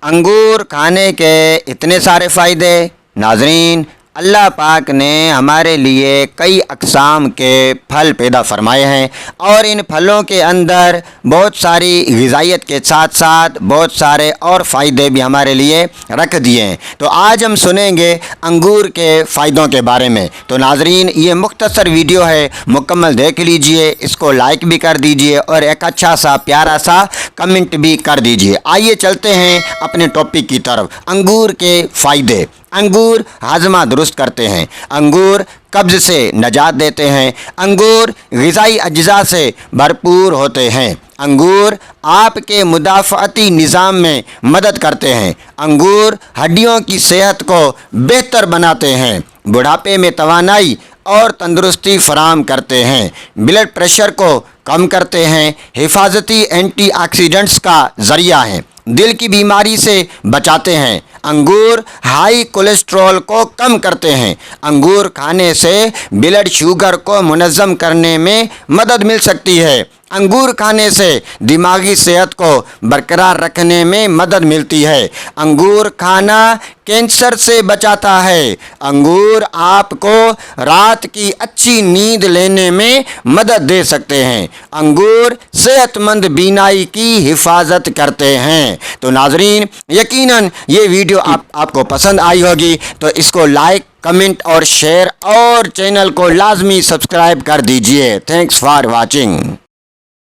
अंगूर खाने के इतने सारे फ़ायदे। नाज़रीन, अल्लाह पाक ने हमारे लिए कई अक़साम के फल पैदा फरमाए हैं और इन फलों के अंदर बहुत सारी ग़िज़ाइयत के साथ साथ बहुत सारे और फ़ायदे भी हमारे लिए रख दिए हैं। तो आज हम सुनेंगे अंगूर के फ़ायदों के बारे में। तो नाज़रीन, ये मुख्तसर वीडियो है, मुकम्मल देख लीजिए, इसको लाइक भी कर दीजिए और एक अच्छा सा प्यारा सा कमेंट भी कर दीजिए। आइए चलते हैं अपने टॉपिक की तरफ। अंगूर के फ़ायदे। अंगूर हाजमा दुरुस्त करते हैं। अंगूर कब्ज़ से नजात देते हैं। अंगूर ग़िज़ाई अज्जा से भरपूर होते हैं। अंगूर आपके मुदाफ़ाती निज़ाम में मदद करते हैं। अंगूर हड्डियों की सेहत को बेहतर बनाते हैं। बुढ़ापे में तवानाई और तंदुरुस्ती फराहम करते हैं। ब्लड प्रेशर को कम करते हैं। हिफाजती एंटीऑक्सीडेंट्स का ज़रिया हैं। दिल की बीमारी से बचाते हैं। अंगूर हाई कोलेस्ट्रॉल को कम करते हैं। अंगूर खाने से ब्लड शुगर को मुनज़्ज़म करने में मदद मिल सकती है। अंगूर खाने से दिमागी सेहत को बरकरार रखने में मदद मिलती है। अंगूर खाना कैंसर से बचाता है। अंगूर आपको रात की अच्छी नींद लेने में मदद दे सकते हैं। अंगूर सेहतमंद बीनाई की हिफाजत करते हैं। तो नाज़रीन, यकीनन ये वीडियो आपको पसंद आई होगी, तो इसको लाइक, कमेंट और शेयर और चैनल को लाजमी सब्सक्राइब कर दीजिए। Thanks for watching.